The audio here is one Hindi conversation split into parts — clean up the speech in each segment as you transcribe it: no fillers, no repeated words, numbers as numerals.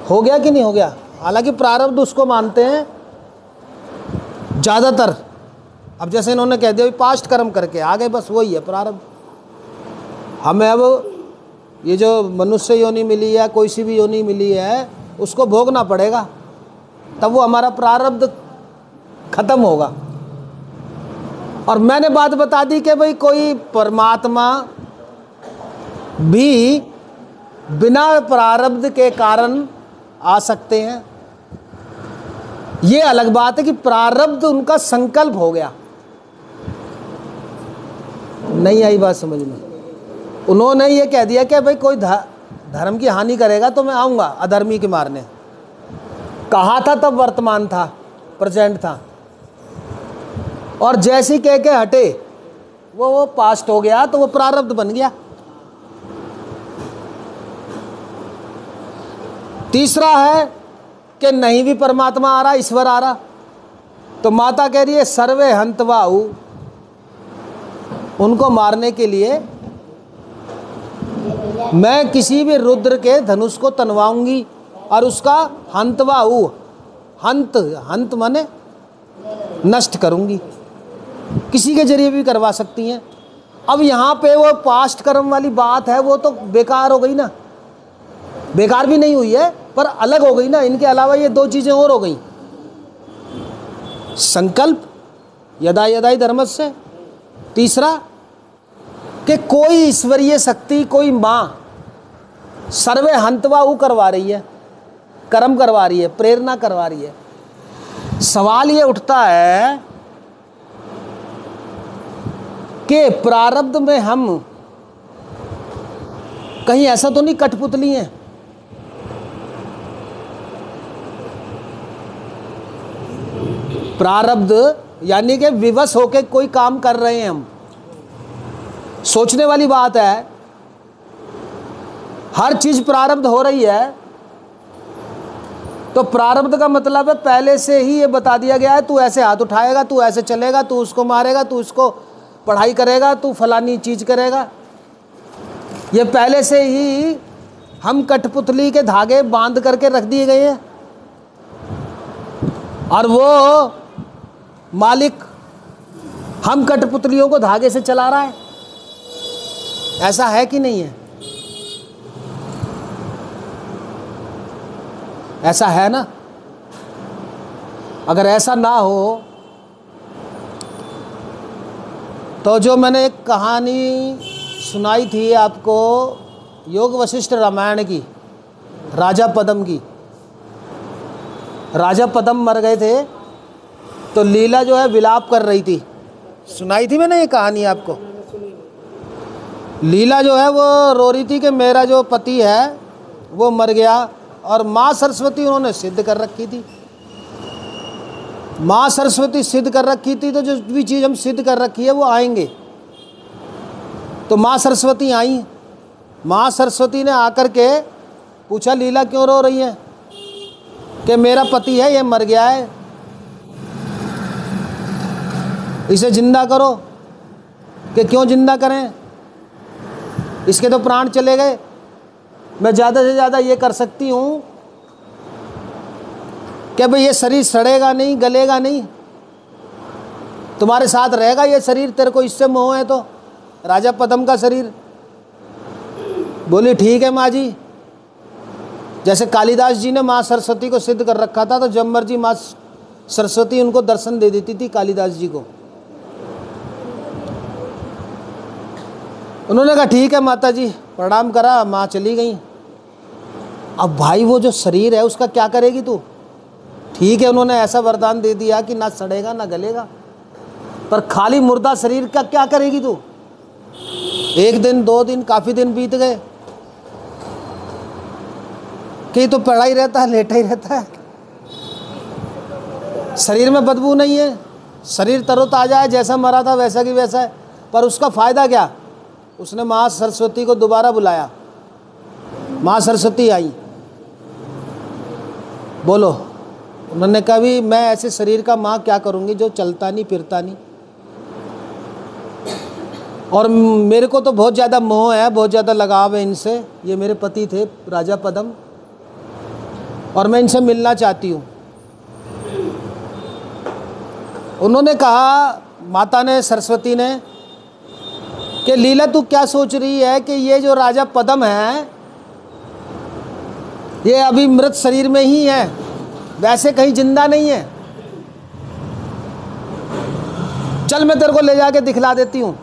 हो गया कि नहीं हो गया? हालांकि प्रारब्ध उसको मानते हैं ज़्यादातर। अब जैसे इन्होंने कह दिया पास्ट कर्म करके आगे, बस वही है प्रारब्ध। हमें अब ये जो मनुष्य योनि मिली है, कोई सी भी योनि मिली है, उसको भोगना पड़ेगा, तब वो हमारा प्रारब्ध खत्म होगा। और मैंने बात बता दी कि भाई कोई परमात्मा भी बिना प्रारब्ध के कारण आ सकते हैं। ये अलग बात है कि प्रारब्ध उनका संकल्प हो गया। नहीं आई बात समझ में? उन्होंने ये कह दिया कि भाई कोई धर्म की हानि करेगा तो मैं आऊँगा अधर्मी के मारने। कहा था तब वर्तमान था, प्रेजेंट था, और जैसी कह के हटे वो पास्ट हो गया, तो वो प्रारब्ध बन गया। तीसरा है कि नहीं भी परमात्मा आ रहा, ईश्वर आ रहा, तो माता कह रही है सर्वे हंतवाहु, उनको मारने के लिए मैं किसी भी रुद्र के धनुष को तनवाऊंगी और उसका हंतवाहु, हंत माने नष्ट करूंगी। किसी के जरिए भी करवा सकती हैं। अब यहाँ पे वो पास्ट कर्म वाली बात है, वो तो बेकार हो गई ना। बेकार भी नहीं हुई है, पर अलग हो गई ना। इनके अलावा ये दो चीज़ें और हो गई। संकल्प यदा यदा ही धर्मस्य, तीसरा कि कोई ईश्वरीय शक्ति, कोई माँ सर्वे हंतवाहु करवा रही है, कर्म करवा रही है, प्रेरणा करवा रही है। सवाल ये उठता है कि प्रारब्ध में हम कहीं ऐसा तो नहीं कठपुतली हैं? प्रारब्ध यानी कि विवश होकर कोई काम कर रहे हैं हम। सोचने वाली बात है, हर चीज प्रारब्ध हो रही है, तो प्रारब्ध का मतलब है पहले से ही ये बता दिया गया है, तू ऐसे हाथ उठाएगा, तू ऐसे चलेगा, तू उसको मारेगा, तू इसको पढ़ाई करेगा, तू फलानी चीज करेगा। ये पहले से ही हम कठपुतली के धागे बांध करके रख दिए गए हैं, और वो मालिक हम कठपुतलियों को धागे से चला रहा है। ऐसा है कि नहीं है? ऐसा है ना? अगर ऐसा ना हो तो जो मैंने एक कहानी सुनाई थी आपको योग वशिष्ठ रामायण की, राजा पद्म की। राजा पद्म मर गए थे, तो लीला जो है विलाप कर रही थी। सुनाई थी मैंने ये कहानी आपको। लीला जो है वो रो रही थी कि मेरा जो पति है वो मर गया, और माँ सरस्वती उन्होंने सिद्ध कर रखी थी। माँ सरस्वती सिद्ध कर रखी थी, तो जो भी चीज़ हम सिद्ध कर रखी है वो आएंगे। तो माँ सरस्वती आई। माँ सरस्वती ने आकर के पूछा लीला क्यों रो रही है? कि मेरा पति है ये मर गया है, इसे जिंदा करो। कि क्यों जिंदा करें, इसके तो प्राण चले गए। मैं ज़्यादा से ज़्यादा ये कर सकती हूँ कि भाई ये शरीर सड़ेगा नहीं, गलेगा नहीं, तुम्हारे साथ रहेगा ये शरीर, तेरे को इससे मोह है। तो राजा पद्म का शरीर। बोली ठीक है माँ जी। जैसे कालिदास जी ने माँ सरस्वती को सिद्ध कर रखा था, तो जब मर्जी माँ सरस्वती उनको दर्शन दे देती थी कालिदास जी को। उन्होंने कहा ठीक है माता जी, प्रणाम करा, माँ चली गई। अब भाई वो जो शरीर है उसका क्या करेगी तू? ठीक है, उन्होंने ऐसा वरदान दे दिया कि ना सड़ेगा ना गलेगा, पर खाली मुर्दा शरीर का क्या करेगी तू? एक दिन, 2 दिन, काफ़ी दिन बीत गए कि तो पड़ा ही रहता है, लेटा ही रहता है, शरीर में बदबू नहीं है, शरीर तरोताजा है, जैसा मरा था वैसा की वैसा है। पर उसका फ़ायदा क्या? उसने माँ सरस्वती को दोबारा बुलाया। माँ सरस्वती आई। बोलो। उन्होंने कहा भी मैं ऐसे शरीर का माँ क्या करूँगी जो चलता नहीं फिरता नहीं, और मेरे को तो बहुत ज़्यादा मोह है, बहुत ज़्यादा लगाव है इनसे। ये मेरे पति थे राजा पद्म। और मैं इनसे मिलना चाहती हूँ। उन्होंने कहा, माता ने, सरस्वती ने, कि लीला तू क्या सोच रही है कि ये जो राजा पद्म है ये अभी मृत शरीर में ही है, वैसे कहीं जिंदा नहीं है। चल मैं तेरे को ले जाके दिखला देती हूँ।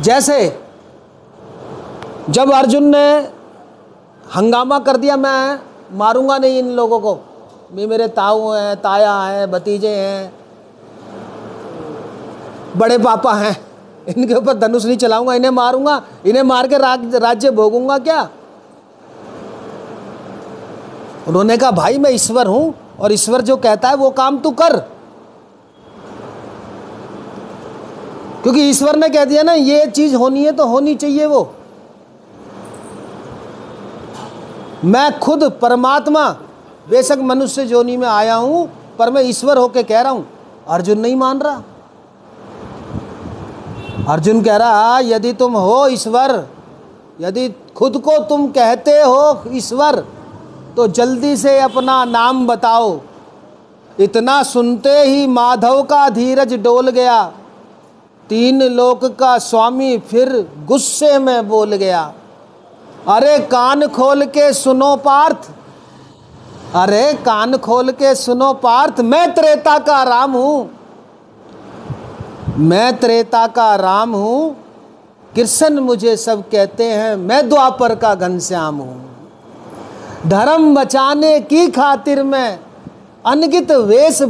जैसे जब अर्जुन ने हंगामा कर दिया, मैं मारूंगा नहीं इन लोगों को, ये मेरे ताऊ हैं, ताया हैं, भतीजे हैं, बड़े पापा हैं, इनके ऊपर धनुष नहीं चलाऊंगा, इन्हें मारूंगा, इन्हें मार के राज्य भोगूंगा क्या? उन्होंने कहा भाई मैं ईश्वर हूं और ईश्वर जो कहता है वो काम तू कर, क्योंकि ईश्वर ने कह दिया ना ये चीज होनी है तो होनी चाहिए वो। मैं खुद परमात्मा बेशक मनुष्य योनि में आया हूं पर मैं ईश्वर होके कह रहा हूं। अर्जुन नहीं मान रहा। अर्जुन कह रहा यदि तुम हो ईश्वर, यदि खुद को तुम कहते हो ईश्वर, तो जल्दी से अपना नाम बताओ। इतना सुनते ही माधव का धीरज डोल गया, 3 लोक का स्वामी फिर गुस्से में बोल गया। अरे कान खोल के सुनो पार्थ, अरे कान खोल के सुनो पार्थ, मैं त्रेता का राम हूं, मैं त्रेता का राम हूं। कृष्ण मुझे सब कहते हैं, मैं द्वापर का घनश्याम हूं। धर्म बचाने की खातिर मैं अनगित वेश